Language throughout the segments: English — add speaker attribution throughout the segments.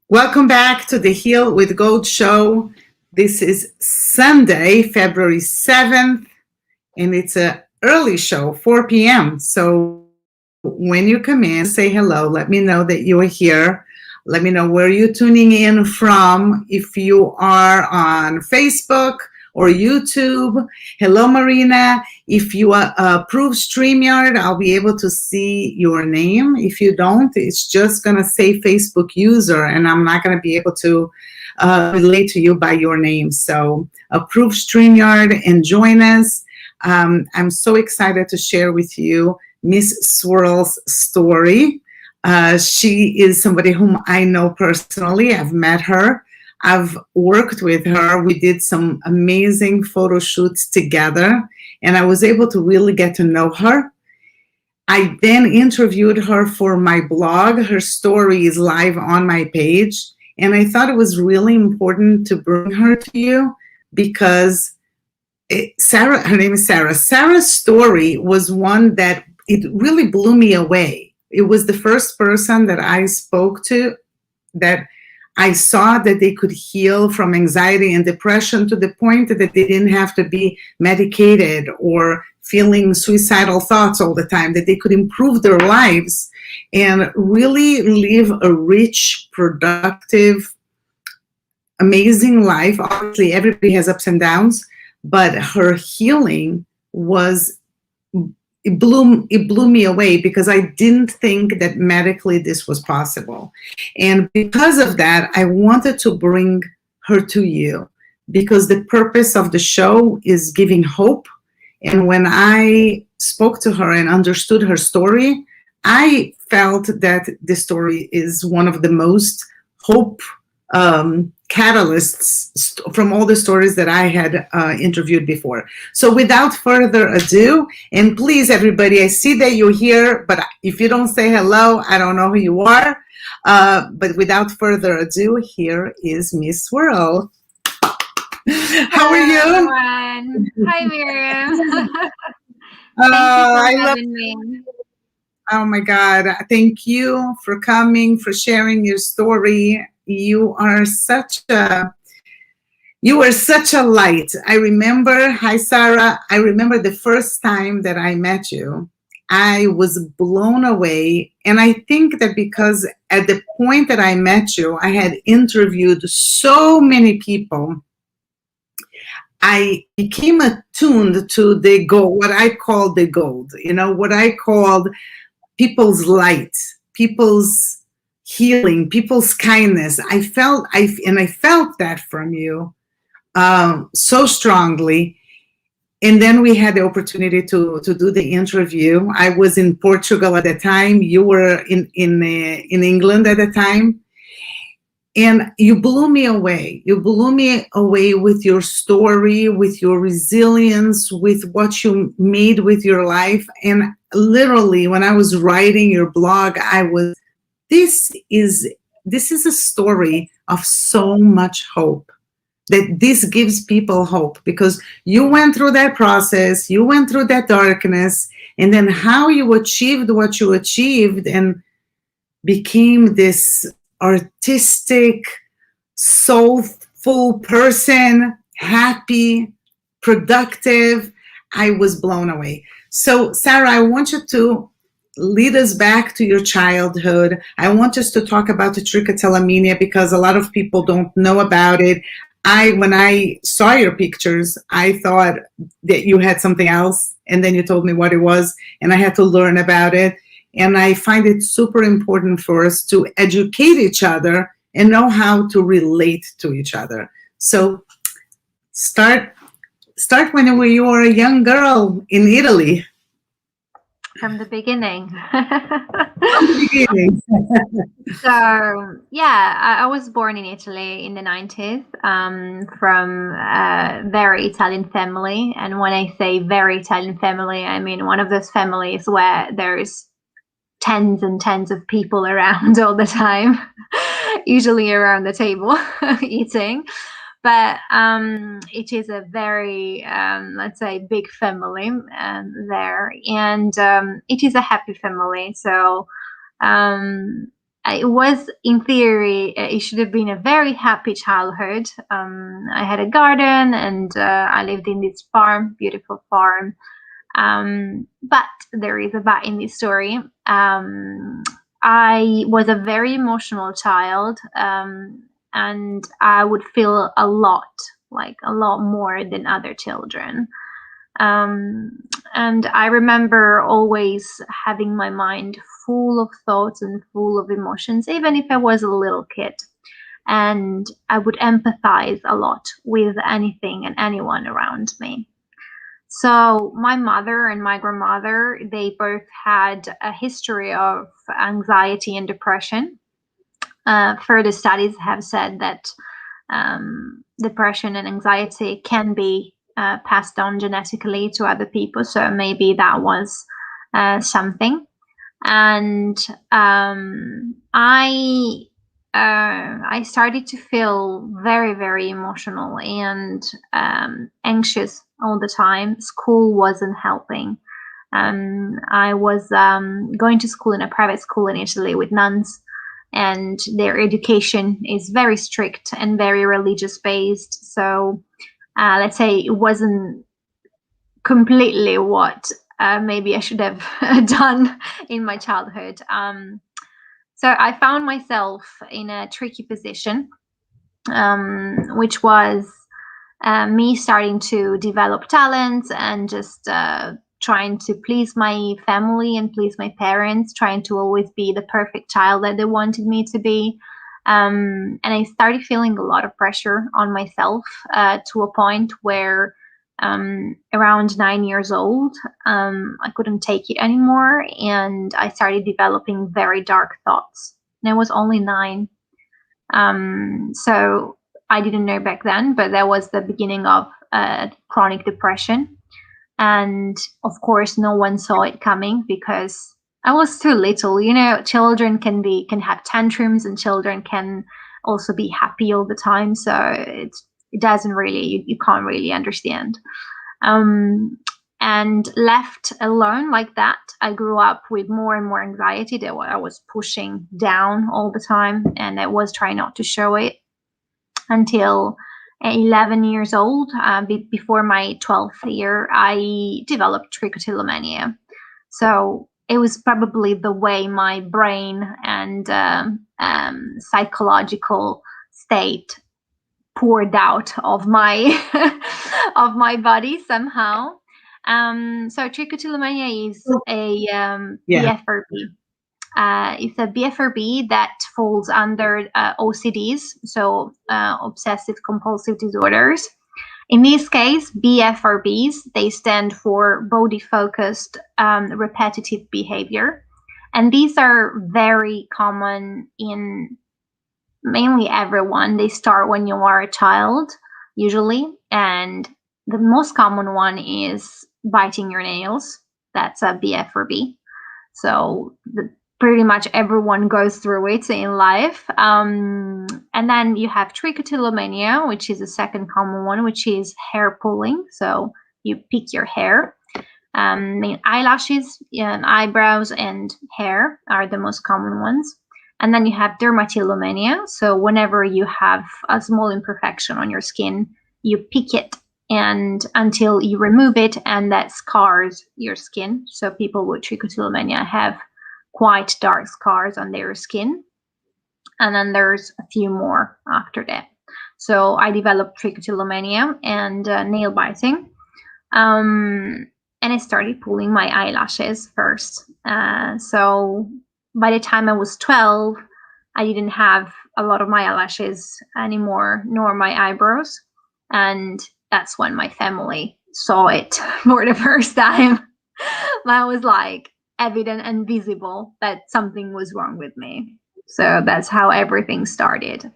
Speaker 1: Welcome back to the Heal with Gold show. This is Sunday, February 7th, and it's an early show, 4 p.m. So when you come in, say hello. Let me know that you are here. Let me know where you're tuning in from. If you are on Facebook or YouTube, hello, Marina. If you approve StreamYard, I'll be able to see your name. If you don't, it's just going to say Facebook user, and I'm not going to be able to relate to you by your name. So approve StreamYard and join us. I'm so excited to share with you Miss Swirl's story. She is somebody whom I know personally. I've met her. I've worked with her. We did some amazing photo shoots together, and I was able to really get to know her. I then interviewed her for my blog. Her story is live on my page, and I thought it was really important to bring her to you because Sarah, her name is Sarah. Sarah's story was one that it really blew me away. It was the first person that I spoke to that I saw that they could heal from anxiety and depression to the point that they didn't have to be medicated or feeling suicidal thoughts all the time, that they could improve their lives and really live a rich, productive, amazing life. Obviously, everybody has ups and downs, but her healing was, it blew me away because I didn't think that medically this was possible. And because of that, I wanted to bring her to you because the purpose of the show is giving hope. And when I spoke to her and understood her story, I felt that this story is one of the most hope catalysts from all the stories that I had interviewed before. So without further ado, and please everybody, I see that you're here, but if you don't say hello, I don't know who you are. But without further ado, here is Miss Swirl. How are you?
Speaker 2: Everyone. Hi, Miriam. Thank you for having me.
Speaker 1: Oh my God. Thank you for coming, for sharing your story. You are such a light. I remember, hi Sarah, I remember the first time that I met you, I was blown away. And I think that because at the point that I met you, I had interviewed so many people, I became attuned to the gold, what I call the gold, what I called people's light, people's healing, people's kindness. I felt that from you so strongly. And then we had the opportunity to do the interview. I was in Portugal at the time. You were in England at the time. And you blew me away. You blew me away with your story, with your resilience, with what you made with your life. And literally, when I was writing your blog, this is a story of so much hope. That this gives people hope because you went through that process, you went through that darkness, and then how you achieved what you achieved and became this artistic, soulful person, happy, productive. I was blown away. So, Sarah, I want you to lead us back to your childhood. I want us to talk about the Trichotillomania because a lot of people don't know about it. When I saw your pictures, I thought that you had something else, and then you told me what it was, and I had to learn about it. And I find it super important for us to educate each other and know how to relate to each other. So start when you were a young girl in Italy.
Speaker 2: From the beginning.
Speaker 1: From the beginning.
Speaker 2: So, yeah, I was born in Italy in the 90s from a very Italian family. And when I say very Italian family, I mean one of those families where there's tens and tens of people around all the time, usually around the table eating. But it is a very, let's say, big family there. And it is a happy family. So it was, in theory, it should have been a very happy childhood. I had a garden, and I lived in this farm, beautiful farm. But there is a but in this story. I was a very emotional child, and I would feel a lot, like a lot more than other children. And I remember always having my mind full of thoughts and full of emotions, even if I was a little kid. And I would empathize a lot with anything and anyone around me. So my mother and my grandmother, they both had a history of anxiety and depression. Further studies have said that depression and anxiety can be passed on genetically to other people. So maybe that was something. And I started to feel very, very emotional and anxious all the time. School wasn't helping. I was going to school in a private school in Italy with nuns, and their education is very strict and very religious based. So let's say it wasn't completely what maybe I should have done in my childhood. So I found myself in a tricky position, which was me starting to develop talents and just trying to please my family and please my parents, trying to always be the perfect child that they wanted me to be. And I started feeling a lot of pressure on myself to a point where around 9 years old, I couldn't take it anymore, and I started developing very dark thoughts. And I was only 9. So I didn't know back then, but that was the beginning of chronic depression. And of course, no one saw it coming because I was too little. You know, children can have tantrums, and children can also be happy all the time. So it doesn't really, you can't really understand. And left alone like that, I grew up with more and more anxiety that I was pushing down all the time, and I was trying not to show it until 11 years old. Before my 12th year, I developed trichotillomania. So it was probably the way my brain and psychological state poured out of my of my body somehow. So trichotillomania is a BFRB. It's a BFRB that falls under OCDs, so obsessive compulsive disorders. In this case, BFRBs, they stand for body focused repetitive behavior. And these are very common in mainly everyone. They start when you are a child, usually. And the most common one is biting your nails. That's a BFRB. So pretty much everyone goes through it in life. And then you have trichotillomania, which is the second common one, which is hair pulling. So you pick your hair. Eyelashes, eyebrows, and hair are the most common ones. And then you have dermatillomania. So whenever you have a small imperfection on your skin, you pick it and until you remove it, and that scars your skin. So people with trichotillomania have quite dark scars on their skin. And then there's a few more after that. So I developed trichotillomania and nail biting. And I started pulling my eyelashes first. So by the time I was 12, I didn't have a lot of my eyelashes anymore, nor my eyebrows. And that's when my family saw it for the first time. That was like evident and visible that something was wrong with me. So that's how everything started.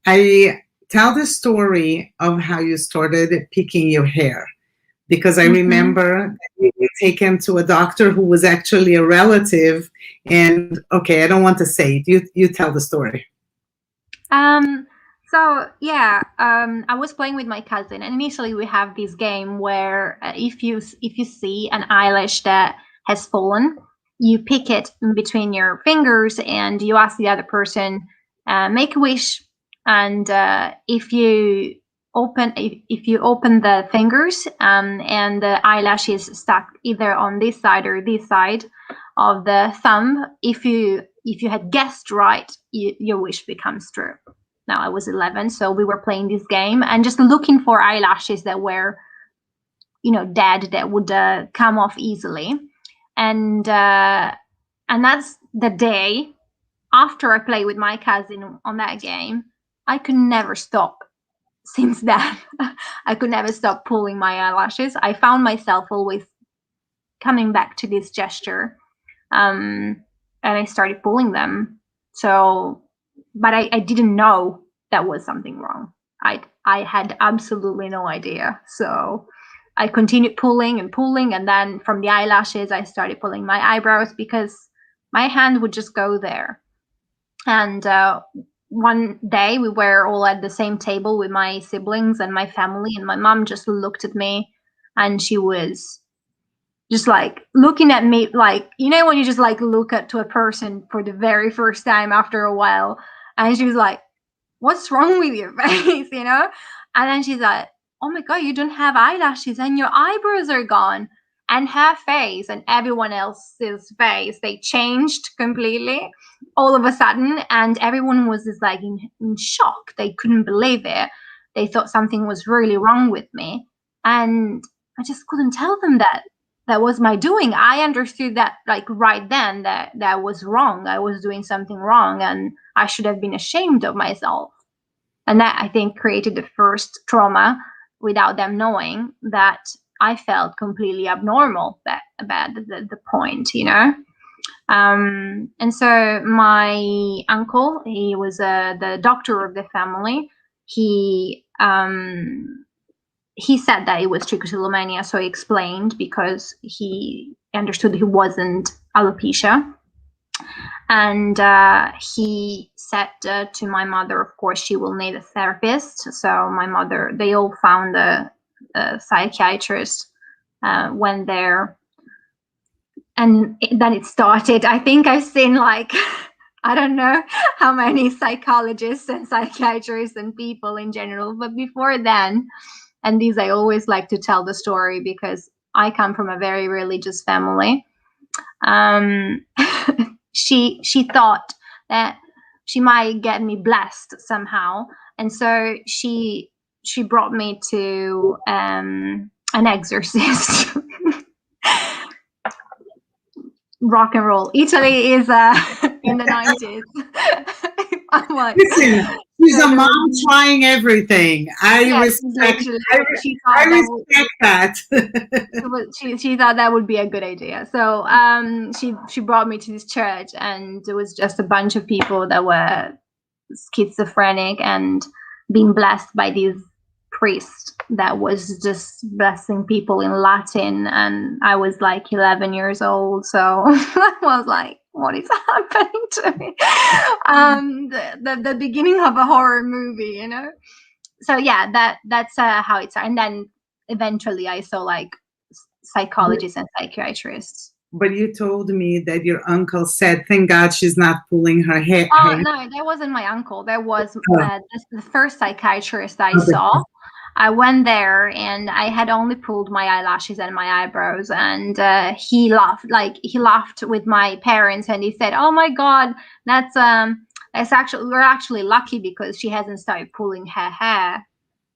Speaker 1: I tell the story of how you started picking your hair, because I remember you were taken to a doctor who was actually a relative. And okay, I don't want to say it. You tell the story.
Speaker 2: So yeah, I was playing with my cousin, and initially we have this game where if you see an eyelash that has fallen, you pick it in between your fingers and you ask the other person, make a wish. And if you open the fingers and the eyelash is stuck either on this side or this side of the thumb, if you had guessed right, your wish becomes true. Now, I was 11, so we were playing this game and just looking for eyelashes that were, dead, that would come off easily. And that's the day after I played with my cousin on that game. I could never stop since then. I could never stop pulling my eyelashes. I found myself always coming back to this gesture, and I started pulling them. So, but I didn't know that was something wrong. I had absolutely no idea. So I continued pulling, and then from the eyelashes, I started pulling my eyebrows because my hand would just go there. And one day we were all at the same table with my siblings and my family, and my mom just looked at me and she was just like looking at me, like, when you just like look to a person for the very first time after a while, and she was like, "What's wrong with your face?" And then she's like, "Oh my God, you don't have eyelashes and your eyebrows are gone." And her face and everyone else's face, they changed completely all of a sudden. And everyone was just like in shock. They couldn't believe it. They thought something was really wrong with me. And I just couldn't tell them that was my doing. I understood that like right then that was wrong. I was doing something wrong and I should have been ashamed of myself. And that, I think, created the first trauma without them knowing, that I felt completely abnormal about the point, And so my uncle, he was the doctor of the family. He said that it was trichotillomania, so he explained, because he understood it wasn't alopecia. And he said to my mother, of course, she will need a therapist. So my mother, they all found a psychiatrist, went there, and then it started. I think I've seen like, I don't know how many psychologists and psychiatrists and people in general, but before then, and these I always like to tell the story because I come from a very religious family. She thought that she might get me blessed somehow, and so she brought me to an exorcist. Rock and roll. Italy is in the 90s. I'm like,
Speaker 1: listen, she's a mom trying everything. I respect that.
Speaker 2: She thought that would be a good idea. So she brought me to this church, and it was just a bunch of people that were schizophrenic and being blessed by this priest that was just blessing people in Latin. And I was like 11 years old, so I was like, what is happening to me? The beginning of a horror movie, So yeah, that's how it started. And then eventually I saw like psychologists and psychiatrists.
Speaker 1: But you told me that your uncle said, "Thank God she's not pulling her hair."
Speaker 2: Oh no, that wasn't my uncle. That was the first psychiatrist I saw. I went there and I had only pulled my eyelashes and my eyebrows, and he laughed with my parents, and he said, "Oh my God, that's we're actually lucky because she hasn't started pulling her hair."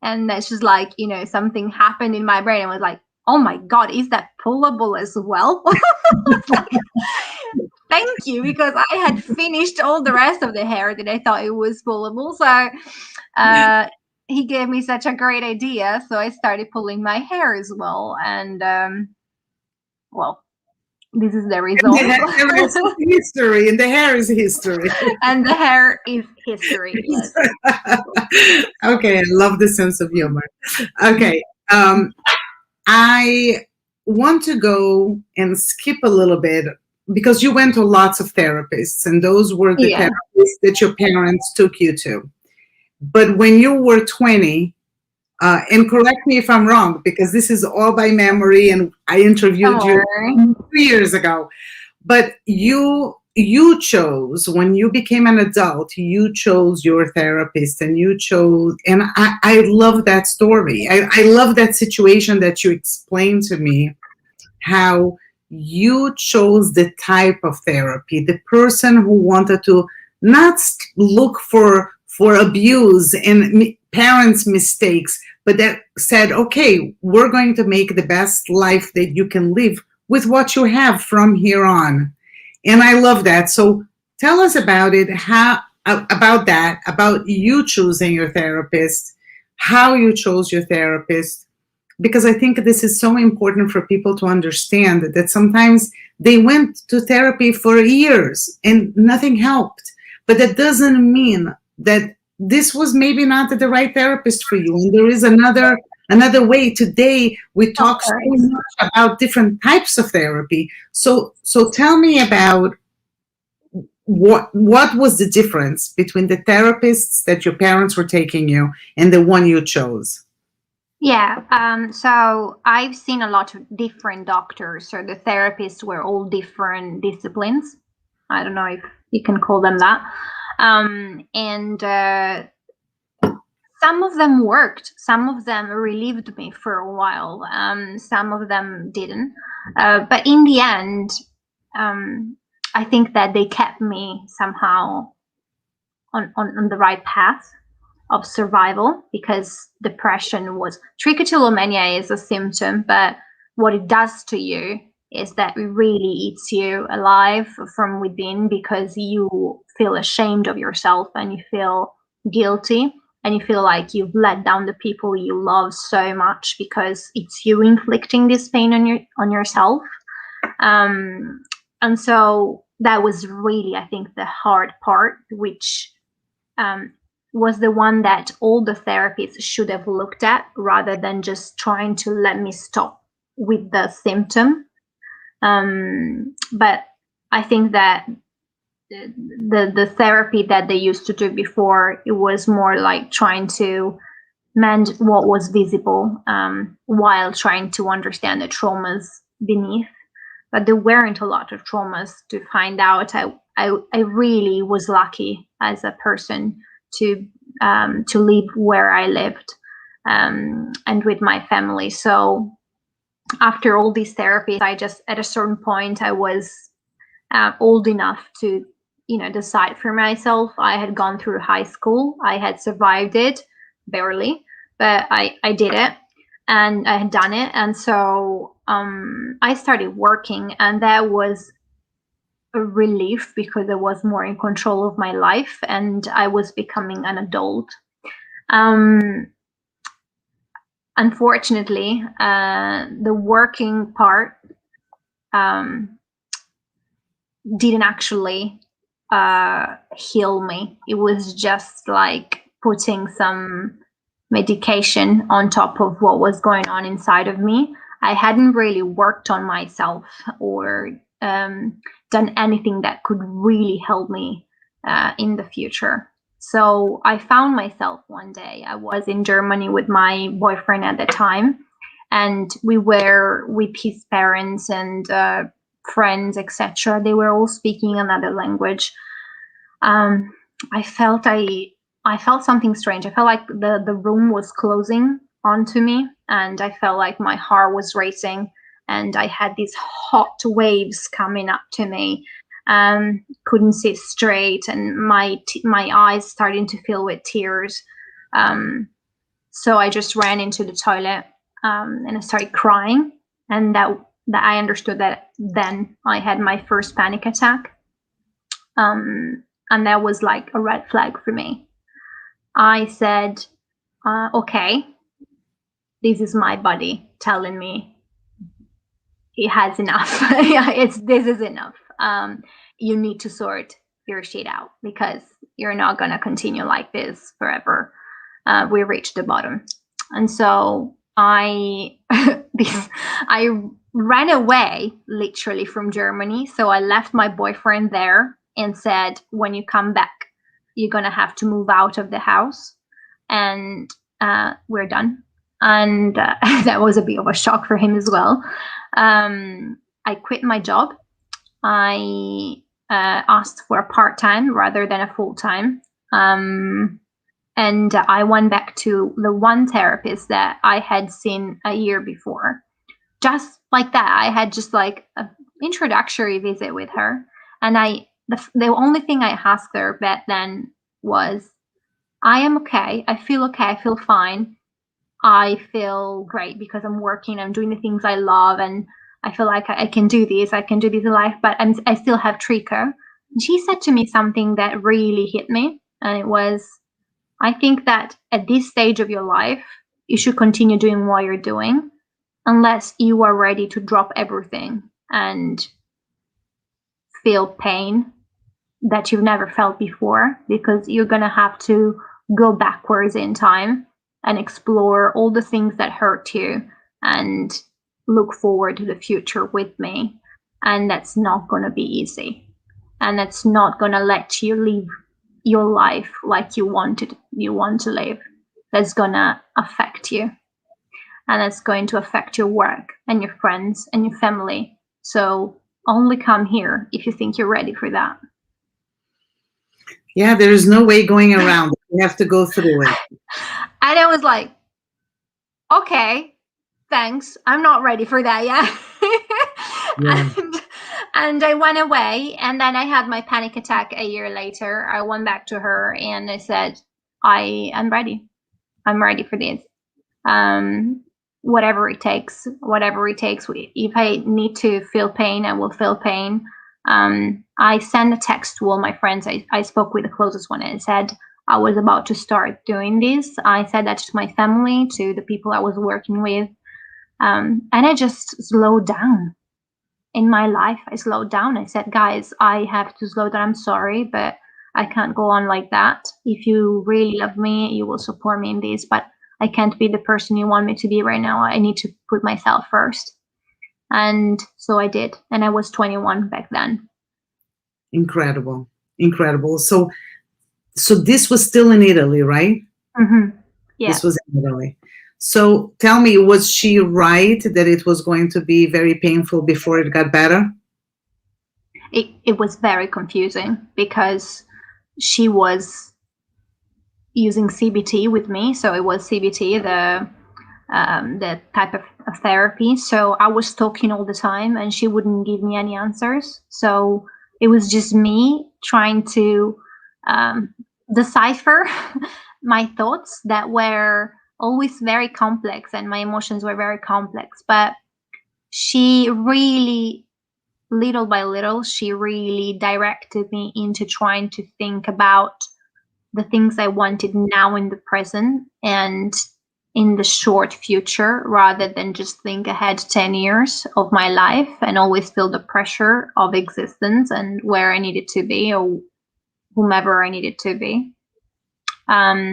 Speaker 2: And that's just like, something happened in my brain. I was like, "Oh my God, is that pullable as well?" Thank you, because I had finished all the rest of the hair that I thought it was pullable. So he gave me such a great idea. So I started pulling my hair as well. And well, this is the result.
Speaker 1: And the hair is history, and the hair is history.
Speaker 2: And the hair is history, yes.
Speaker 1: Okay, I love the sense of humor. Okay, I want to go and skip a little bit, because you went to lots of therapists, and those were the therapists that your parents took you to. But when you were 20, and correct me if I'm wrong, because this is all by memory, and I interviewed you 2 years ago. but you chose, when you became an adult, you chose your therapist, and you chose, and I love that story. I love that situation that you explained to me, how you chose the type of therapy, the person who wanted to not look for abuse and parents' mistakes, but that said, okay, we're going to make the best life that you can live with what you have from here on. And I love that. So tell us about it, how about that, about you choosing your therapist, how you chose your therapist, because I think this is so important for people to understand that sometimes they went to therapy for years and nothing helped. But that doesn't mean that this was maybe not the right therapist for you. And there is another way. Today we talk so much about different types of therapy. So tell me about what was the difference between the therapists that your parents were taking you and the one you chose.
Speaker 2: Yeah, so I've seen a lot of different doctors. So the therapists were all different disciplines. I don't know if you can call them that. And some of them worked. Some of them relieved me for a while. Some of them didn't. But in the end, I think that they kept me somehow on the right path of survival, because depression was, trichotillomania is a symptom, but what it does to you is that it really eats you alive from within, because you feel ashamed of yourself and you feel guilty and you feel like you've let down the people you love so much, because it's you inflicting this pain on yourself. And so that was really, I think, the hard part, which was the one that all the therapists should have looked at, rather than just trying to let me stop with the symptom. But I think that the therapy that they used to do before, it was more like trying to mend what was visible, while trying to understand the traumas beneath. But there weren't a lot of traumas to find out. I really was lucky as a person to live where I lived, and with my family. So after all these therapies, I just, at a certain point, I was old enough to, decide for myself. I had gone through high school. I had survived it, barely, but I did it, and I had done it. And so I started working, and that was a relief, because I was more in control of my life and I was becoming an adult. Unfortunately, the working part didn't actually heal me. It was just like putting some medication on top of what was going on inside of me. I hadn't really worked on myself or done anything that could really help me in the future. So I found myself one day. I was in Germany with my boyfriend at the time, and we were with his parents and friends, etc. They were all speaking another language. I felt something strange. I felt like the room was closing onto me, and I felt like my heart was racing, and I had these hot waves coming up to me. Couldn't sit straight, and my eyes starting to fill with tears. So I just ran into the toilet, and I started crying, and that I understood that then I had my first panic attack. And that was like a red flag for me. I said, okay, this is my body telling me it has enough. This is enough. You need to sort your shit out, because you're not going to continue like this forever. We reached the bottom. And so I ran away literally from Germany. So I left my boyfriend there and said, when you come back, you're going to have to move out of the house, and we're done. And that was a bit of a shock for him as well. I quit my job. I asked for a part-time rather than a full-time. And I went back to the one therapist that I had seen a year before. Just like that, I had just like an introductory visit with her. And the only thing I asked her back then was, I am okay. I feel fine. I feel great because I'm working, I'm doing the things I love, and I feel like I can do this. I can do this in life, but I still have tricho. And she said to me something that really hit me. And it was, I think that at this stage of your life, you should continue doing what you're doing unless you are ready to drop everything and feel pain that you've never felt before, because you're going to have to go backwards in time and explore all the things that hurt you and look forward to the future with me. And that's not going to be easy. And that's not going to let you live your life like you want to live. That's going to affect you. And that's going to affect your work and your friends and your family. So only come here if you think you're ready for that.
Speaker 1: Yeah, there is no way going around. You have to go through it.
Speaker 2: And I was like, okay, thanks. I'm not ready for that yet.
Speaker 1: Yeah.
Speaker 2: And I went away, and then I had my panic attack a year later. I went back to her and I said, I am ready. I'm ready for this. Whatever it takes. If I need to feel pain, I will feel pain. I sent a text to all my friends. I spoke with the closest one and said I was about to start doing this. I said that to my family, to the people I was working with. And I just slowed down. In my life, I slowed down. I said, guys, I have to slow down. I'm sorry, but I can't go on like that. If you really love me, you will support me in this, but I can't be the person you want me to be right now. I need to put myself first. And so I did. And I was 21 back then.
Speaker 1: Incredible. So this was still in Italy, right?
Speaker 2: Mm-hmm. Yeah.
Speaker 1: This was in Italy. So tell me, was she right that it was going to be very painful before it got better?
Speaker 2: It was very confusing because she was using CBT with me. So it was CBT, the type of therapy. So I was talking all the time and she wouldn't give me any answers. So it was just me trying to decipher my thoughts that were always very complex, and my emotions were very complex. But she really, little by little, she really directed me into trying to think about the things I wanted now in the present and in the short future, rather than just think ahead 10 years of my life and always feel the pressure of existence and where I needed to be or whomever I needed to be.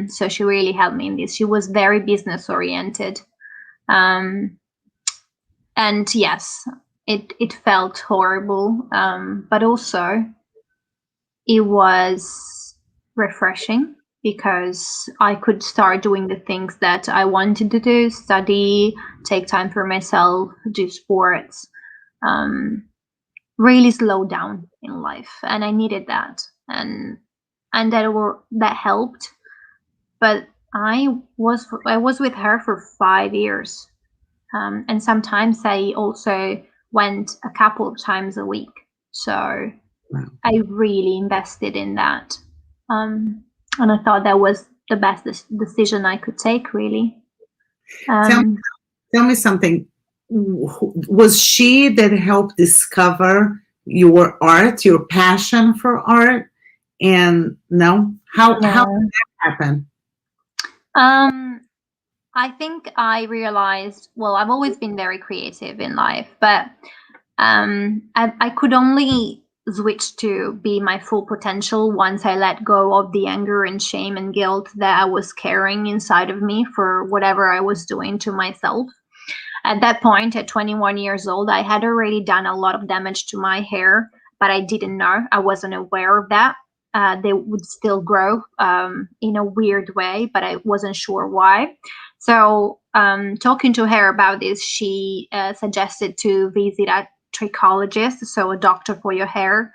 Speaker 2: So she really helped me in this. She was very business oriented. And yes, it felt horrible, but also it was refreshing because I could start doing the things that I wanted to do, study, take time for myself, do sports, really slow down in life. And I needed that. And that helped. But I was with her for 5 years. And sometimes I also went a couple of times a week. So wow. I really invested in that. And I thought that was the best decision I could take, really.
Speaker 1: Tell me something. Was she that helped discover your art, your passion for art? And how did that happen?
Speaker 2: I think I realized, well, I've always been very creative in life, but I could only switch to be my full potential once I let go of the anger and shame and guilt that I was carrying inside of me for whatever I was doing to myself. At that point, at 21 years old, I had already done a lot of damage to my hair, but I didn't know. I wasn't aware of that. They would still grow in a weird way, but I wasn't sure why. So talking to her about this, she suggested to visit trichologist, so a doctor for your hair.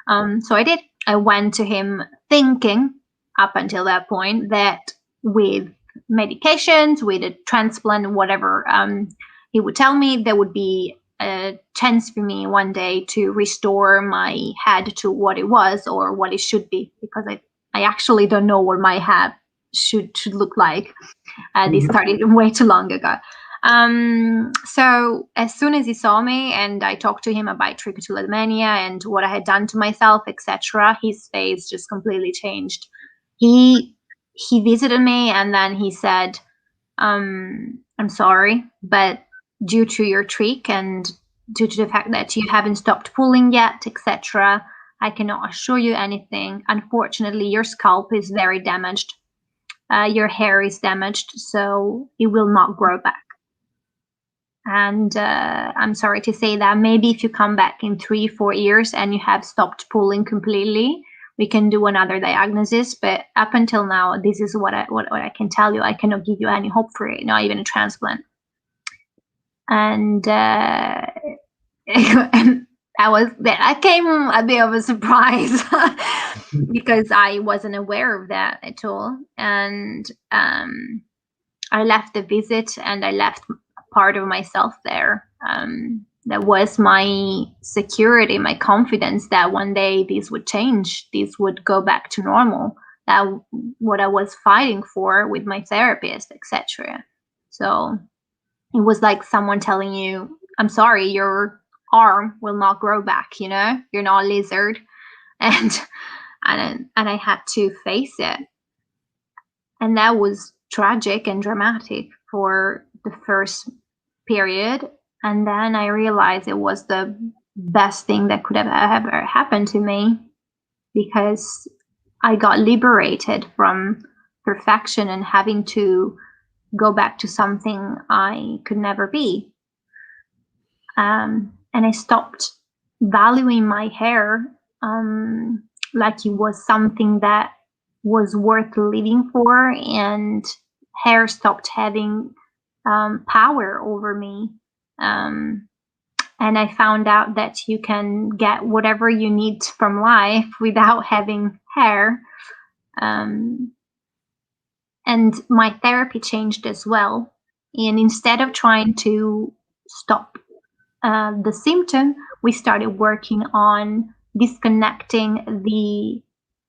Speaker 2: So I did. I went to him thinking up until that point that with medications, with a transplant, whatever, he would tell me there would be a chance for me one day to restore my head to what it was or what it should be, because I actually don't know what my head should look like. This started way too long ago. So as soon as he saw me and I talked to him about Trichotillomania and what I had done to myself, etc., his face just completely changed. He visited me and then he said, I'm sorry, but due to your trick and due to the fact that you haven't stopped pulling yet, etc., I cannot assure you anything. Unfortunately, your scalp is very damaged. Your hair is damaged, so it will not grow back. And I'm sorry to say that maybe if you come back in 3-4 years and you have stopped pulling completely, we can do another diagnosis. But up until now, this is what I can tell you. I cannot give you any hope for it, not even a transplant. And that came a bit of a surprise because I wasn't aware of that at all. And I left the visit and I left part of myself there. That was my security, my confidence that one day this would change, this would go back to normal. That what I was fighting for with my therapist, etc. So it was like someone telling you, I'm sorry, your arm will not grow back, you know, you're not a lizard. And I had to face it. And that was tragic and dramatic for the first period. And then I realized it was the best thing that could have ever happened to me, because I got liberated from perfection and having to go back to something I could never be. And I stopped valuing my hair like it was something that was worth living for, and hair stopped having power over me. And I found out that you can get whatever you need from life without having hair. And my therapy changed as well. And instead of trying to stop the symptom, we started working on disconnecting the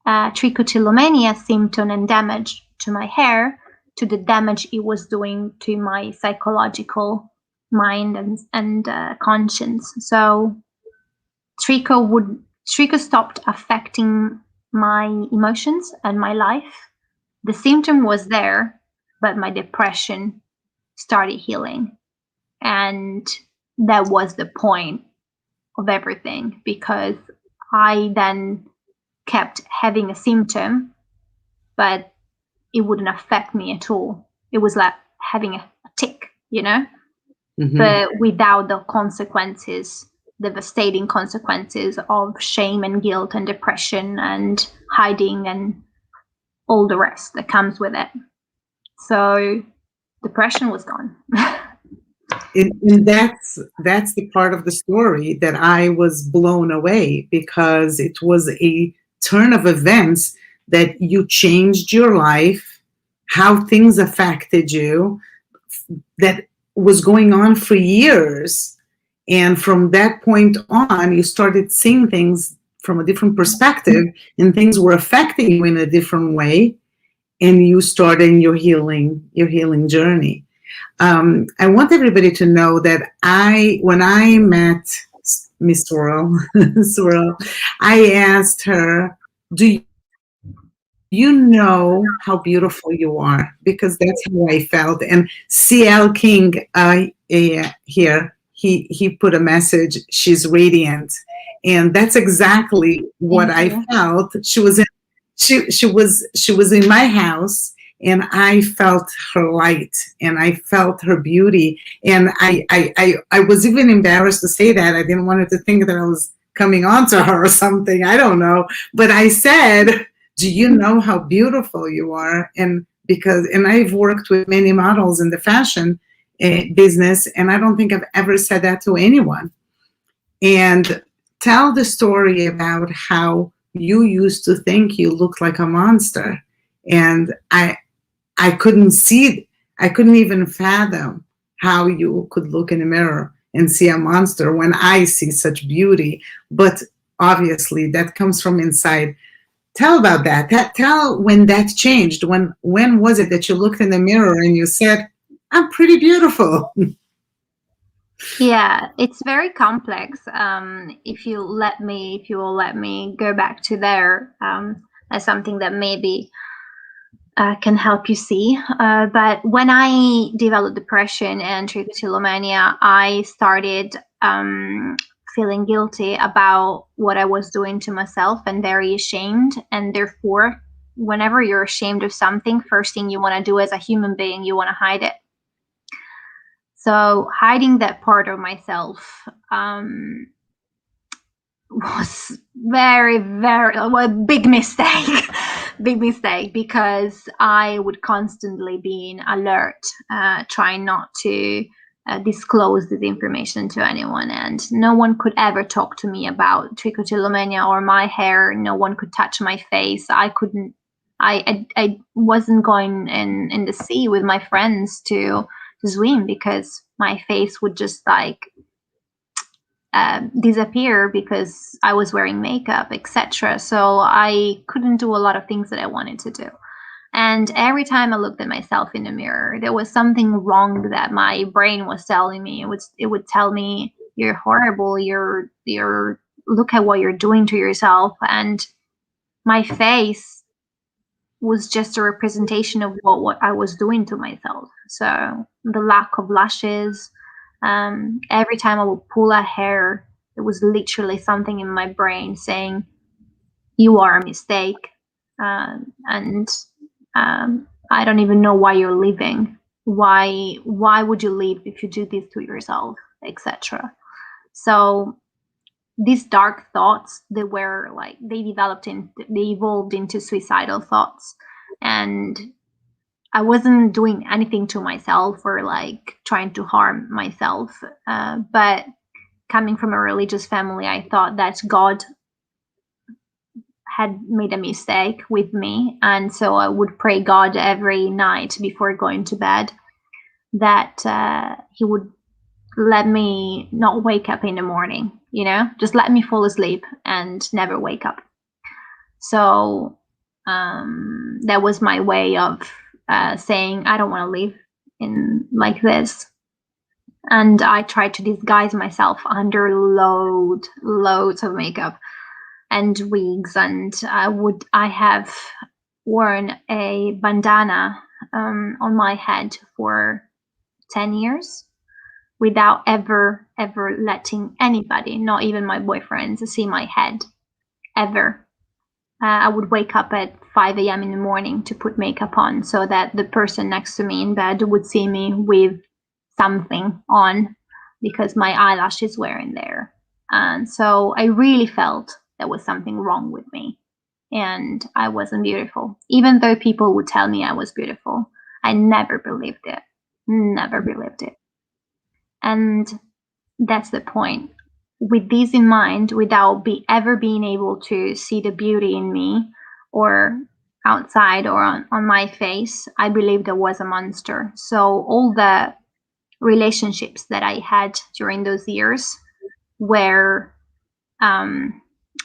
Speaker 2: trichotillomania symptom and damage to my hair to the damage it was doing to my psychological mind and conscience. So tricho stopped affecting my emotions and my life. The symptom was there, but my depression started healing. And that was the point of everything, because I then kept having a symptom, but it wouldn't affect me at all. It was like having a tick, you know, but without the consequences, devastating consequences of shame and guilt and depression and hiding and all the rest that comes with it. So depression was gone.
Speaker 1: And that's the part of the story that I was blown away, because it was a turn of events that you changed your life, how things affected you, that was going on for years. And from that point on, you started seeing things from a different perspective, and things were affecting you in a different way. And you started your healing journey. I want everybody to know that when I met Miss Swirl, I asked her, do you know how beautiful you are? Because that's how I felt. And CL King here, he put a message, she's radiant. And that's exactly what I felt. She was in my house, and I felt her light, and I felt her beauty. And I was even embarrassed to say that. I didn't want her to think that I was coming on to her or something. I don't know. But I said, do you know how beautiful you are? And I've worked with many models in the fashion business, and I don't think I've ever said that to anyone. and tell the story about how you used to think you looked like a monster. And I couldn't see it. I couldn't even fathom how you could look in a mirror and see a monster when I see such beauty. But obviously that comes from inside. Tell about that. Tell when that changed. When was it that you looked in the mirror and you said, I'm pretty beautiful?
Speaker 2: Yeah, it's very complex. If you will let me go back to there, as something that maybe can help you see. But when I developed depression and trichotillomania, I started feeling guilty about what I was doing to myself and very ashamed. And therefore, whenever you're ashamed of something, first thing you want to do as a human being, you want to hide it. So hiding that part of myself was a big mistake. Big mistake, because I would constantly be in alert, trying not to disclose this information to anyone, and no one could ever talk to me about trichotillomania or my hair. No one could touch my face. I wasn't going in the sea with my friends to swim, because my face would just disappear because I was wearing makeup, etc. So I couldn't do a lot of things that I wanted to do. And every time I looked at myself in the mirror, there was something wrong that my brain was telling me. It would tell me, you're horrible, you're look at what you're doing to yourself. And my face was just a representation of what I was doing to myself. So the lack of lashes, every time I would pull a hair, there was literally something in my brain saying, you are a mistake. And I don't even know why you're leaving. Why would you leave if you do this to yourself, etc. So these dark thoughts, they evolved into suicidal thoughts. And I wasn't doing anything to myself or trying to harm myself. But coming from a religious family, I thought that God had made a mistake with me. And so I would pray God every night before going to bed that he would let me not wake up in the morning, just let me fall asleep and never wake up. So that was my way of saying, I don't want to live in like this. And I tried to disguise myself under loads of makeup and wigs, and I have worn a bandana on my head for 10 years without ever letting anybody, not even my boyfriends, see my head ever. I would wake up at 5 a.m. in the morning to put makeup on so that the person next to me in bed would see me with something on, because my eyelashes were in there. And so I really felt there was something wrong with me and I wasn't beautiful. Even though people would tell me I was beautiful, I never believed it. Never believed it. And that's the point. With this in mind, without ever being able to see the beauty in me or outside or on my face, I believed I was a monster. So all the relationships that I had during those years were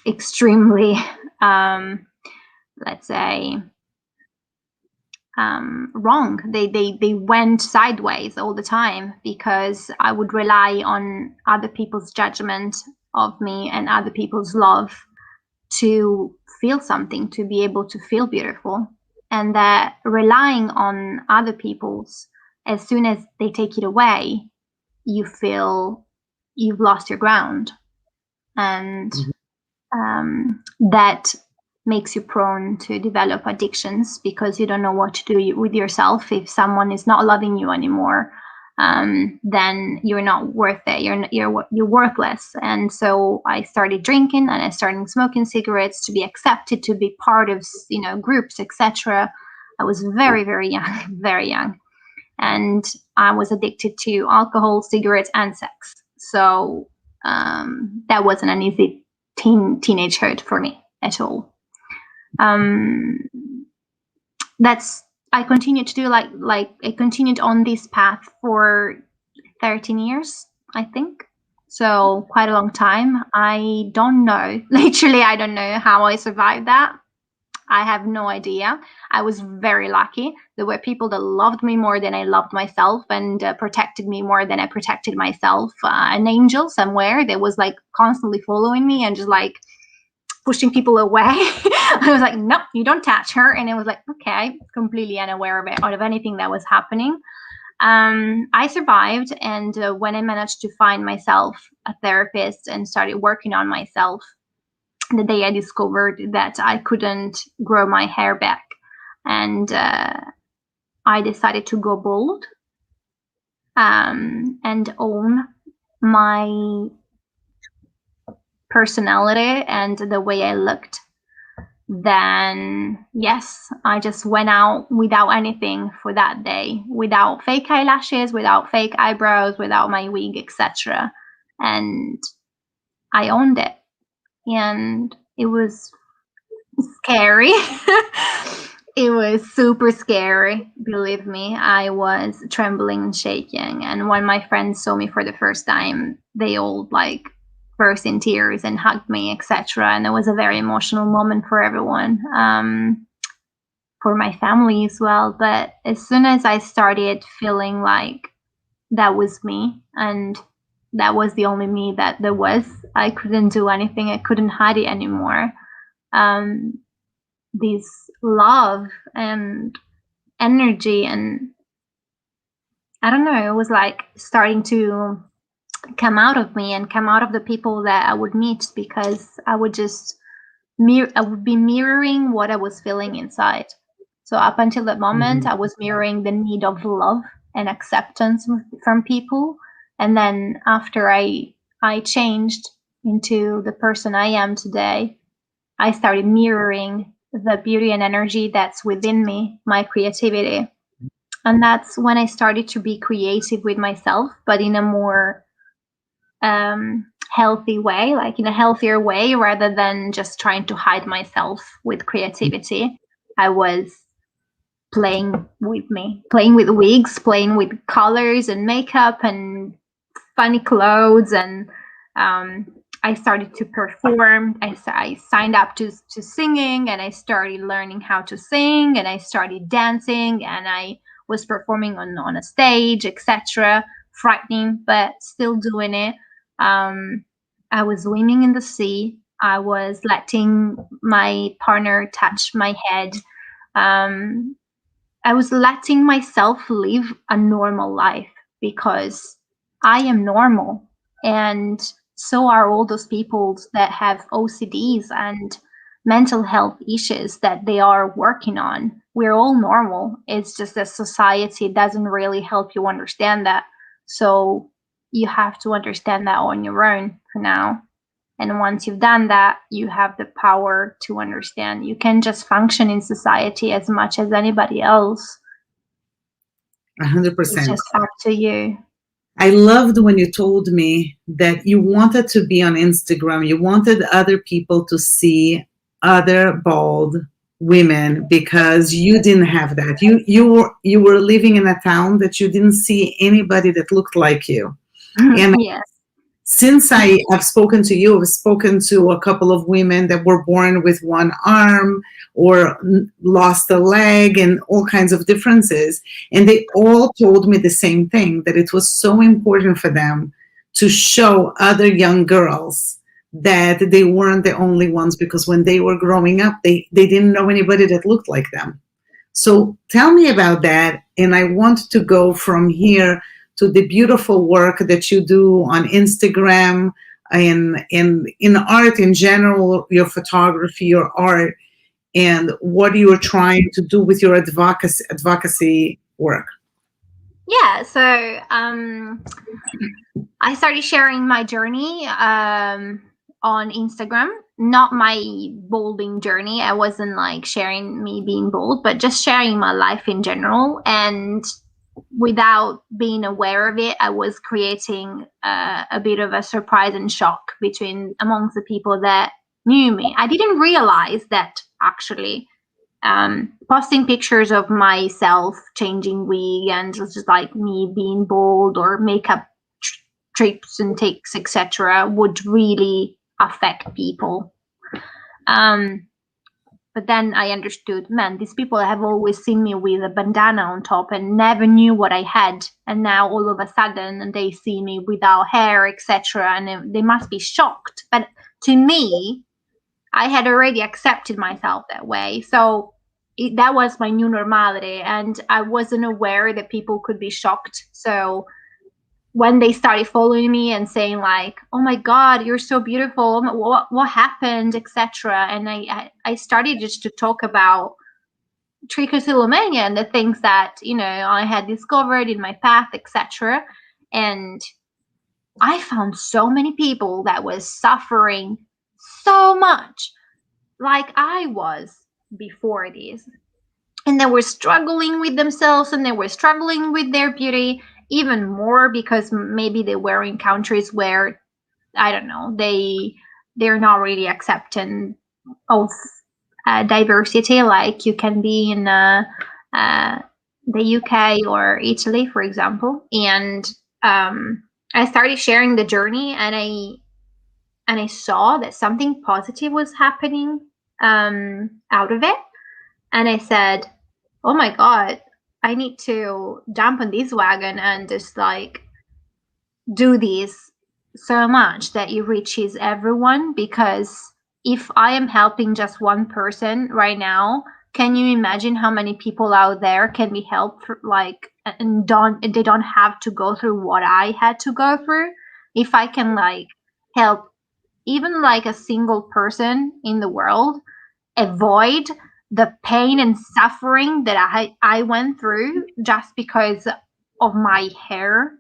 Speaker 2: extremely, let's say, wrong. They went sideways all the time, because I would rely on other people's judgment of me and other people's love to feel something, to be able to feel beautiful. And that relying on other people's, as soon as they take it away, you feel you've lost your ground. And that makes you prone to develop addictions, because you don't know what to do with yourself. If someone is not loving you anymore, then you're not worth it. You're worthless. And so I started drinking and I started smoking cigarettes to be accepted, to be part of groups, etc. I was very, very young, very young, and I was addicted to alcohol, cigarettes, and sex. So That wasn't an easy teenagehood for me at all. I continued to do like I continued on this path for 13 years, I think. So quite a long time. I don't know. Literally, I don't know how I survived that. I have no idea. I was very lucky. There were people that loved me more than I loved myself and protected me more than I protected myself. An angel somewhere that was like constantly following me and just like pushing people away. I was like, no, you don't touch her. And it was like, okay, completely unaware of it, out of anything that was happening. I survived. And when I managed to find myself a therapist and started working on myself, the day I discovered that I couldn't grow my hair back, and I decided to go bold and own my personality and the way I looked, then yes, I just went out without anything for that day, without fake eyelashes, without fake eyebrows, without my wig, etc. And I owned it. And it was scary. It was super scary, believe me. I was trembling and shaking. And when my friends saw me for the first time, they all like burst in tears and hugged me, etc. And it was a very emotional moment for everyone, for my family as well. But as soon as I started feeling like that was me and that was the only me that there was, I couldn't do anything. I couldn't hide it anymore. This love and energy, and I don't know, it was like starting to come out of me and come out of the people that I would meet, because I would just I would be mirroring what I was feeling inside. So up until that moment, I was mirroring the need of love and acceptance from people. And then after I changed into the person I am today, I started mirroring the beauty and energy that's within me, my creativity. And that's when I started to be creative with myself, but in a more healthy way, like in a healthier way, rather than just trying to hide myself with creativity. I was playing with wigs, playing with colors and makeup and funny clothes, and I started to perform. I signed up to singing, and I started learning how to sing, and I started dancing, and I was performing on a stage, etc. Frightening, but still doing it. I was swimming in the sea. I was letting my partner touch my head. I was letting myself live a normal life, because I am normal, and so are all those people that have OCDs and mental health issues that they are working on. We're all normal. It's just that society doesn't really help you understand that. So you have to understand that on your own for now. And once you've done that, you have the power to understand. You can just function in society as much as anybody else.
Speaker 1: 100%.
Speaker 2: It's just up to you.
Speaker 1: I loved when you told me that you wanted to be on Instagram. You wanted other people to see other bald women, because you didn't have that. You were living in a town that you didn't see anybody that looked like you. And
Speaker 2: yes.
Speaker 1: Since I have spoken to you, I've spoken to a couple of women that were born with one arm or lost a leg and all kinds of differences. And they all told me the same thing, that it was so important for them to show other young girls that they weren't the only ones, because when they were growing up, they didn't know anybody that looked like them. So tell me about that. And I want to go from here to the beautiful work that you do on Instagram and in art in general, your photography, your art, and what you are trying to do with your advocacy work.
Speaker 2: Yeah, so I started sharing my journey on Instagram, not my balding journey. I wasn't like sharing me being bald, but just sharing my life in general. And without being aware of it, I was creating a bit of a surprise and shock amongst the people that knew me. I didn't realize that actually posting pictures of myself changing wig and just like me being bald or makeup trips and takes, etc., would really affect people. But then I understood, man, these people have always seen me with a bandana on top and never knew what I had. And now all of a sudden they see me without hair, etc., and they must be shocked. But to me, I had already accepted myself that way. So that was my new normality. And I wasn't aware that people could be shocked. So when they started following me and saying like, oh my God, you're so beautiful, what happened, etc., and I started just to talk about trichotillomania and the things that, you know, I had discovered in my path, etc., and I found so many people that was suffering so much like I was before this, and they were struggling with themselves and they were struggling with their beauty even more because maybe they were in countries where, I don't know, they're not really accepting of diversity like you can be in the UK or Italy, for example. And I started sharing the journey, and I saw that something positive was happening out of it, and I said, oh my God, I need to jump on this wagon and just like do this so much that it reaches everyone. Because if I am helping just one person right now, can you imagine how many people out there can be helped, like, and they don't have to go through what I had to go through? If I can like help even like a single person in the world avoid the pain and suffering that I went through just because of my hair,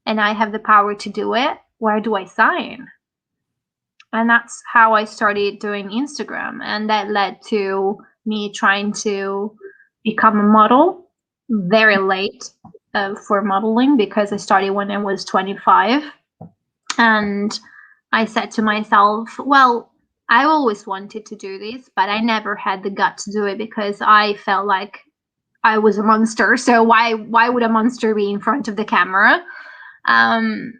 Speaker 2: and I have the power to do it, where do I sign? And that's how I started doing Instagram. And that led to me trying to become a model very late for modeling, because I started when I was 25. And I said to myself, well, I always wanted to do this, but I never had the gut to do it because I felt like I was a monster. So why would a monster be in front of the camera?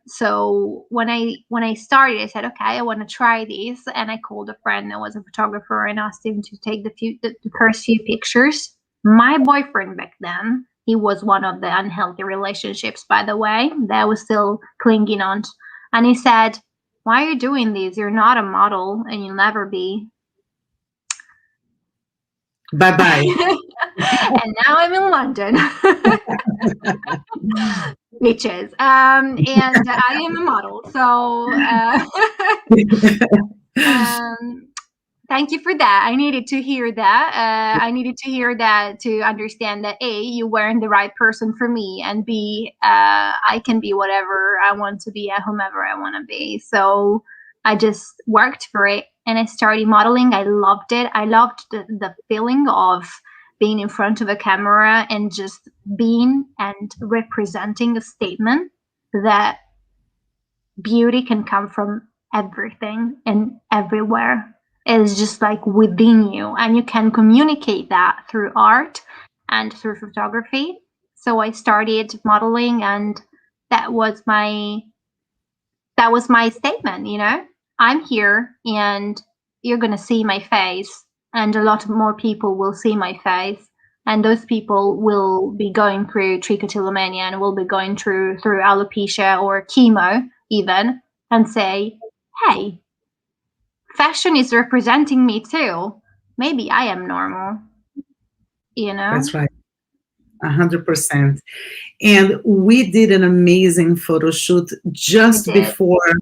Speaker 2: So when I started, I said, okay, I want to try this, and I called a friend that was a photographer and asked him to take the first few pictures. My boyfriend back then, he was one of the unhealthy relationships, by the way, that I was still clinging on, and he said, why are you doing this? You're not a model and you'll never be.
Speaker 1: Bye-bye.
Speaker 2: And now I'm in London. Bitches. And I am a model. So thank you for that. I needed to hear that. I needed to hear that to understand that A, you weren't the right person for me, and B, I can be whatever I want to be at whomever I want to be. So I just worked for it, and I started modeling. I loved it. I loved the feeling of being in front of a camera and just being and representing a statement that beauty can come from everything and everywhere. It's just like within you, and you can communicate that through art and through photography. So I started modeling, and that was my statement, you know. I'm here and you're going to see my face, and a lot more people will see my face, and those people will be going through trichotillomania and will be going through alopecia or chemo even, and say, hey, fashion is representing me too. Maybe I am normal, you know?
Speaker 1: That's right. 100%. And we did an amazing photo shoot just before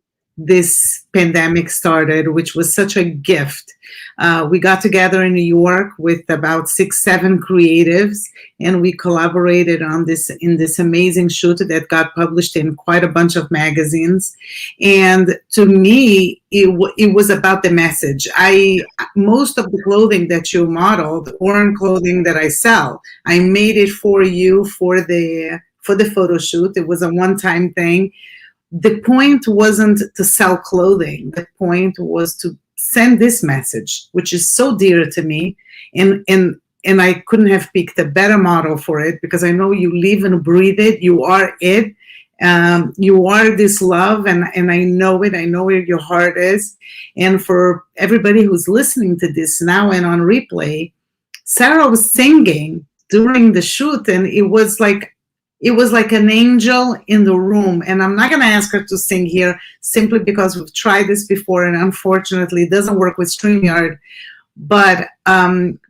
Speaker 1: this pandemic started, which was such a gift. We got together in New York with about 6-7 creatives, and we collaborated on this amazing shoot that got published in quite a bunch of magazines. And to me, it was about the message. Most of the clothing that you modeled, or clothing that I sell, I made it for you for for the photo shoot. It was a one-time thing. The point wasn't to sell clothing. The point was to send this message, which is so dear to me. And I couldn't have picked a better model for it, because I know you live and breathe it. You are it. You are this love, and I know it. I know where your heart is. And for everybody who's listening to this now and on replay, Sarah was singing during the shoot, and it was like an angel in the room. And I'm not going to ask her to sing here, simply because we've tried this before, and unfortunately it doesn't work with StreamYard. But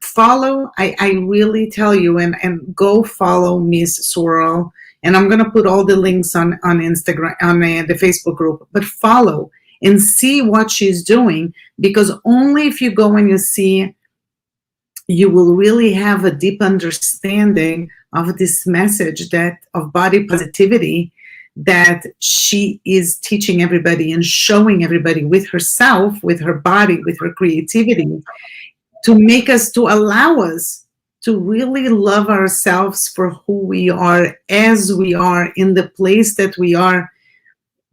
Speaker 1: follow, I really tell you, and go follow Miss Swirl. And I'm going to put all the links on Instagram, on the Facebook group. But follow and see what she's doing, because only if you go and you see, you will really have a deep understanding of this message of body positivity that she is teaching everybody and showing everybody, with herself, with her body, with her creativity, to allow us to really love ourselves for who we are, as we are, in the place that we are,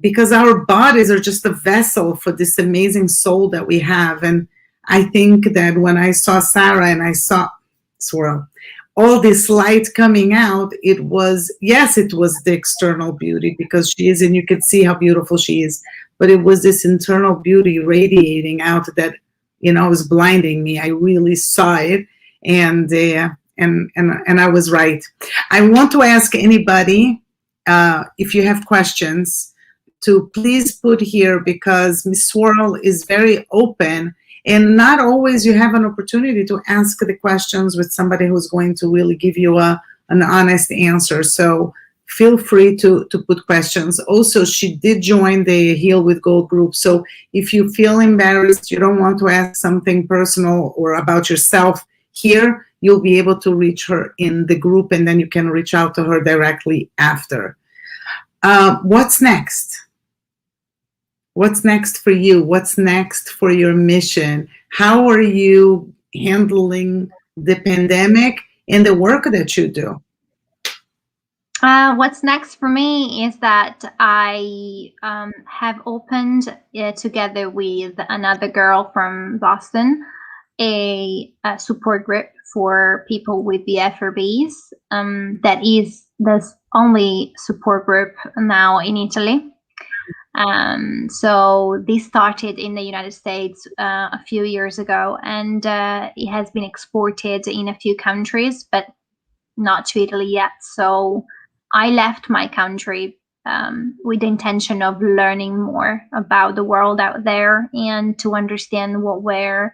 Speaker 1: because our bodies are just a vessel for this amazing soul that we have. And I think that when I saw Sarah and I saw Swirl, all this light coming out, it was the external beauty, because she is, and you could see how beautiful she is, but it was this internal beauty radiating out that, was blinding me. I really saw it, and I was right. I want to ask anybody, if you have questions, to please put here, because Miss Swirl is very open. And not always you have an opportunity to ask the questions with somebody who's going to really give you an honest answer. So feel free to put questions. Also, she did join the Heal with Gold group. So if you feel embarrassed, you don't want to ask something personal or about yourself here, you'll be able to reach her in the group, and then you can reach out to her directly after. What's next? What's next for you? What's next for your mission? How are you handling the pandemic and the work that you do?
Speaker 2: What's next for me is that I have opened, together with another girl from Boston, a support group for people with BFRBs. That is the only support group now in Italy. So this started in the United States a few years ago, and it has been exported in a few countries, but not to Italy yet. So I left my country with the intention of learning more about the world out there, and to understand what were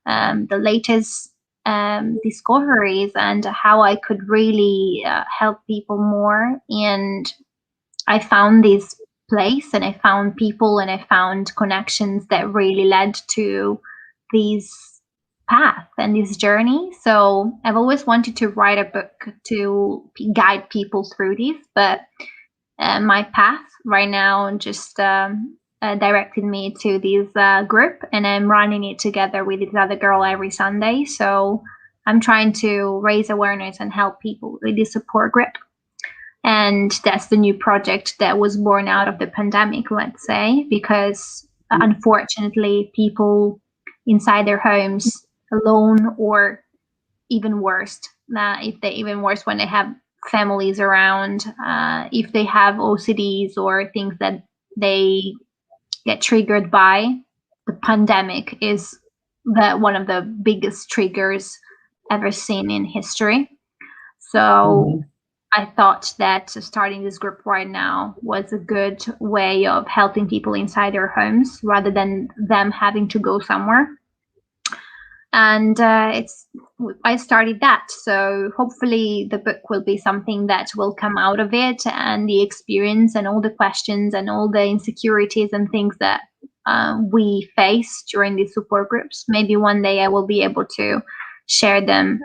Speaker 2: the latest discoveries, and how I could really help people more. And I found this place, and I found people, and I found connections that really led to this path and this journey. So I've always wanted to write a book to guide people through this, but my path right now just directed me to this group, and I'm running it together with this other girl every Sunday. So I'm trying to raise awareness and help people with this support group. And that's the new project that was born out of the pandemic, let's say, because unfortunately, people inside their homes alone, or even worse, even worse when they have families around, if they have OCDs or things that they get triggered by, the pandemic is one of the biggest triggers ever seen in history. So I thought that starting this group right now was a good way of helping people inside their homes, rather than them having to go somewhere. And I started that. So hopefully the book will be something that will come out of it, and the experience and all the questions and all the insecurities and things that we face during these support groups. Maybe one day I will be able to share them,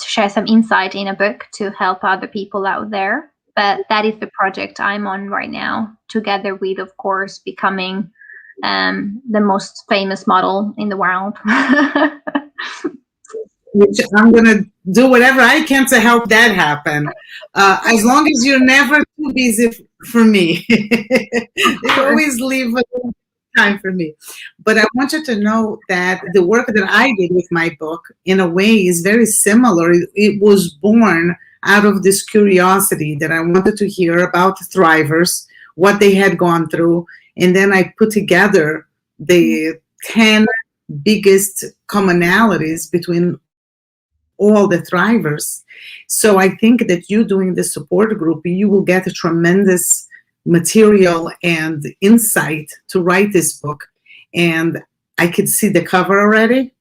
Speaker 2: share some insight in a book to help other people out there. But that is the project I'm on right now, together with, of course, becoming the most famous model in the world.
Speaker 1: which I'm going to do whatever I can to help that happen. As long as you're never too busy for me. You always leave a little time for me. But I want you to know that the work that I did with my book, in a way, is very similar. It was born out of this curiosity that I wanted to hear about thrivers, what they had gone through. And then I put together the 10 biggest commonalities between all the thrivers. So I think that you doing the support group, you will get a tremendous material and insight to write this book. And I could see the cover already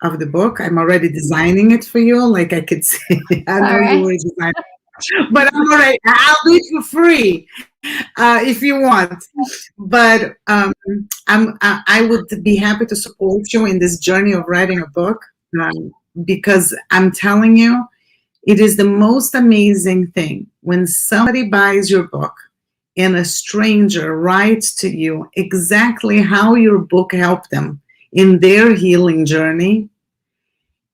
Speaker 1: of the book. I'm already designing it for you. Like I could see, I know you were designing, but I'm all right. I'll do it for free if you want. But I would be happy to support you in this journey of writing a book. Because I'm telling you, it is the most amazing thing when somebody buys your book and a stranger writes to you exactly how your book helped them in their healing journey.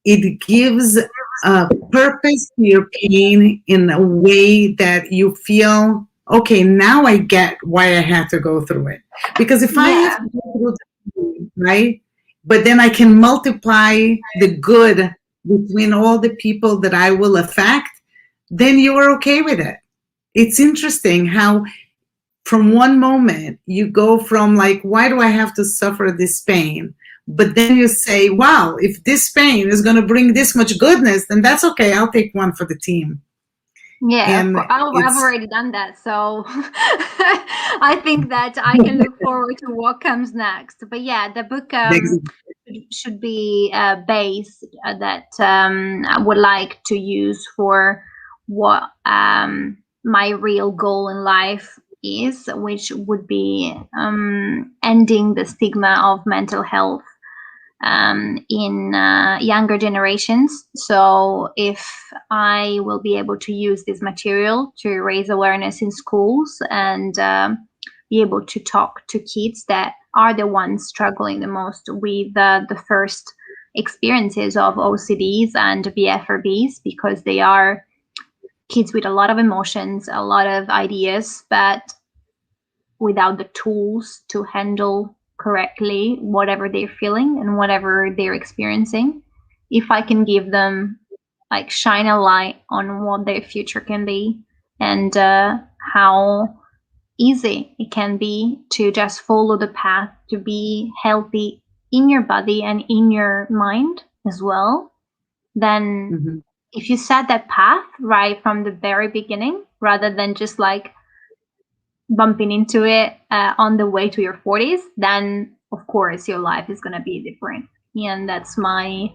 Speaker 1: It gives a purpose to your pain in a way that you feel, okay, now I get why I had to go through it. Because if I have to go through the pain, right? But then I can multiply the good between all the people that I will affect, then you are okay with it. It's interesting how from one moment you go from like, why do I have to suffer this pain? But then you say, wow, if this pain is going to bring this much goodness, then that's okay. I'll take one for the team.
Speaker 2: Yeah, I've already done that. So I think that I can look forward to what comes next. But yeah, the book should be a base that I would like to use for what my real goal in life is, which would be ending the stigma of mental health in younger generations. So if I will be able to use this material to raise awareness in schools and be able to talk to kids that are the ones struggling the most with the first experiences of OCDs and BFRBs, because they are kids with a lot of emotions, a lot of ideas, but without the tools to handle correctly whatever they're feeling and whatever they're experiencing. If I can give them, like, shine a light on what their future can be and how easy it can be to just follow the path to be healthy in your body and in your mind as well, then if you set that path right from the very beginning, rather than just like bumping into it on the way to your 40s, then of course your life is going to be different. And that's my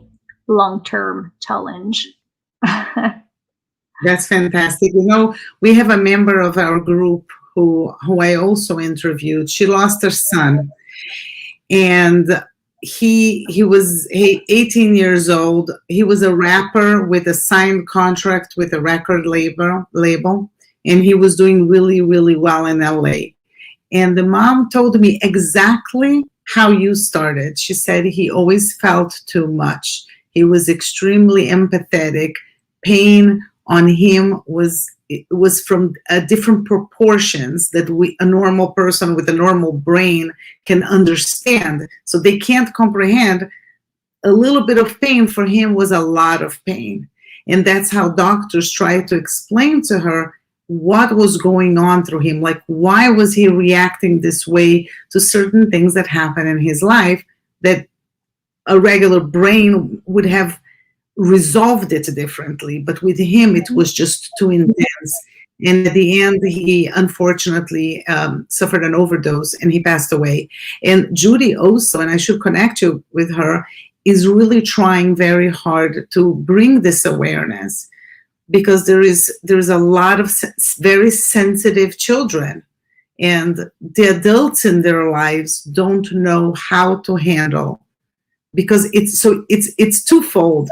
Speaker 2: long-term challenge.
Speaker 1: That's fantastic. You know, we have a member of our group who I also interviewed. She lost her son, and he was 18 years old. He was a rapper with a signed contract with a record label, and he was doing really, really well in LA. And the mom told me exactly how you started. She said he always felt too much. He was extremely empathetic. Pain on him was from different proportions that a normal person with a normal brain can understand. So they can't comprehend. A little bit of pain for him was a lot of pain. And that's how doctors tried to explain to her what was going on through him. Like, why was he reacting this way to certain things that happen in his life that a regular brain would have resolved it differently. But with him, it was just too intense. And at the end, he unfortunately suffered an overdose and he passed away. And Judy also, and I should connect you with her, is really trying very hard to bring this awareness, because there is a lot of very sensitive children, and the adults in their lives don't know how to handle, because it's twofold.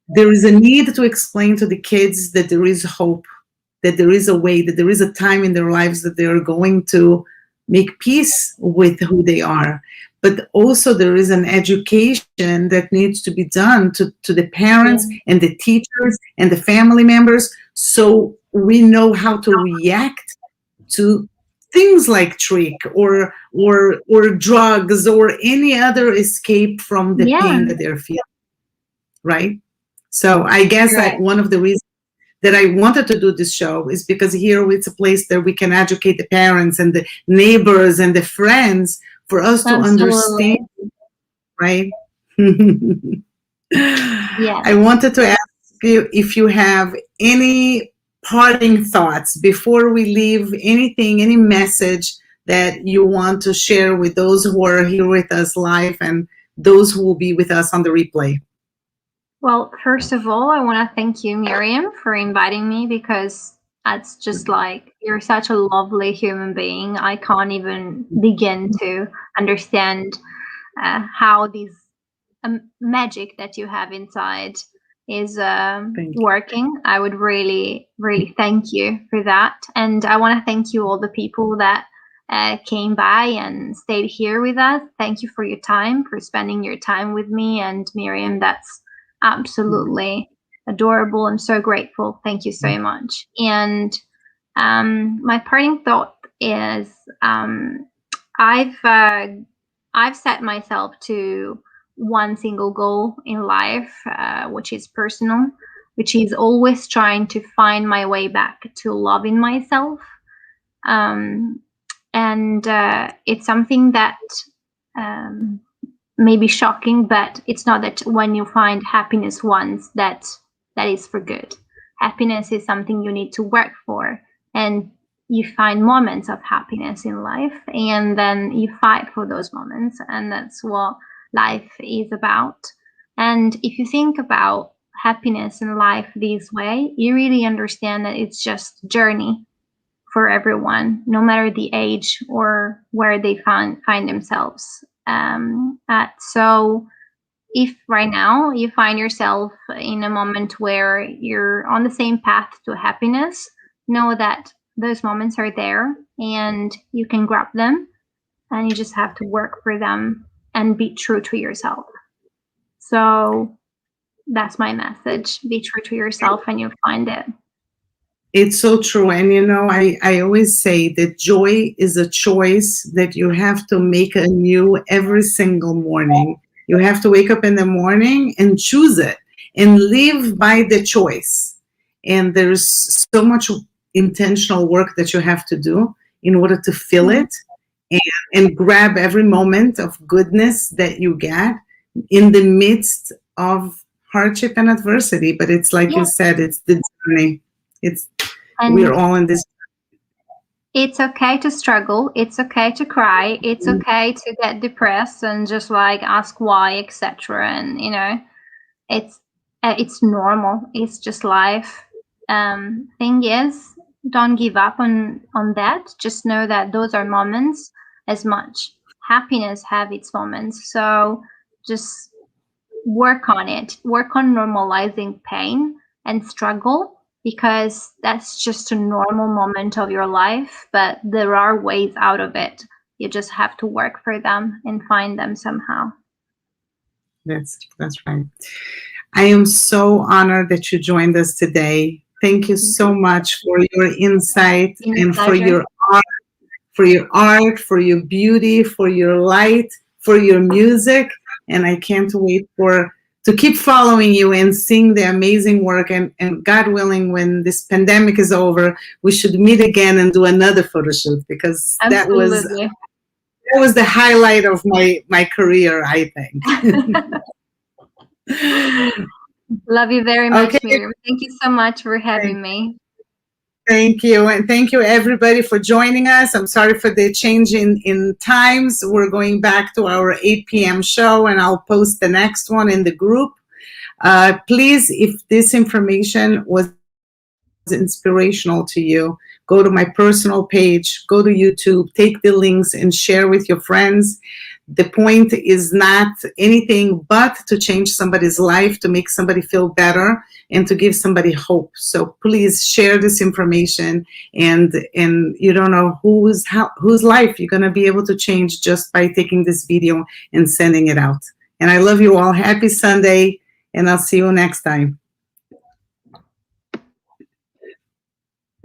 Speaker 1: There is a need to explain to the kids that there is hope, that there is a way, that there is a time in their lives that they are going to make peace with who they are. but also there is an education that needs to be done to the parents and the teachers and the family members, so we know how to react to things like trick or drugs or any other escape from the
Speaker 2: Yeah.
Speaker 1: pain that they're feeling, right? So I guess
Speaker 2: Right.
Speaker 1: one of the reasons that I wanted to do this show is because here it's a place that we can educate the parents and the neighbors and the friends for us to
Speaker 2: Absolutely.
Speaker 1: understand, right?
Speaker 2: Yeah.
Speaker 1: I wanted to ask you if you have any parting thoughts before we leave, anything, any message that you want to share with those who are here with us live and those who will be with us on the replay.
Speaker 2: Well, first of all, I want to thank you, Miriam, for inviting me, because that's just like, you're such a lovely human being. I can't even begin to understand how this magic that you have inside is working. I would really, really thank you for that. And I want to thank you, all the people that came by and stayed here with us. Thank you for your time, for spending your time with me. And Miriam, that's absolutely adorable. I'm so grateful. Thank you so much. And my parting thought is, I've set myself to one single goal in life, which is personal, which is always trying to find my way back to loving myself. And it's something that may be shocking, but it's not that when you find happiness once, that is for good. Happiness is something you need to work for, and you find moments of happiness in life, and then you fight for those moments, and that's what life is about. And if you think about happiness in life this way, you really understand that it's just a journey for everyone, no matter the age or where they find themselves at. So if right now you find yourself in a moment where you're on the same path to happiness, know that those moments are there and you can grab them, and you just have to work for them and be true to yourself. So that's my message. Be true to yourself and you'll find it.
Speaker 1: It's so true. And, you know, I always say that joy is a choice that you have to make anew every single morning. You have to wake up in the morning and choose it and live by the choice. And there's so much intentional work that you have to do in order to feel it and grab every moment of goodness that you get in the midst of hardship and adversity. But it's like you said, it's the journey. We're all in this.
Speaker 2: It's okay to struggle. It's okay to cry. It's okay to get depressed and just like ask why, etc. And you know, it's normal. It's just life. Thing is, don't give up on that. Just know that those are moments as much. Happiness have its moments. So just work on it. Work on normalizing pain and struggle, because that's just a normal moment of your life, but there are ways out of it. You just have to work for them and find them somehow.
Speaker 1: That's right. I am so honored that you joined us today. Thank you so much for your insight and for your art, for your beauty, for your light, for your music. And I can't wait to keep following you and seeing the amazing work. And God willing, when this pandemic is over, we should meet again and do another photo shoot, because that was the highlight of my career, I think.
Speaker 2: Love you very much, Miriam. Thank you so much for having me.
Speaker 1: Thank you. And thank you, everybody, for joining us. I'm sorry for the change in times. We're going back to our 8 p.m. show, and I'll post the next one in the group. Please, if this information was inspirational to you, go to my personal page, go to YouTube, take the links and share with your friends. The point is not anything but to change somebody's life, to make somebody feel better, and to give somebody hope. So please share this information, and you don't know whose life you're going to be able to change just by taking this video and sending it out. And I love you all. Happy Sunday, and I'll see you next time.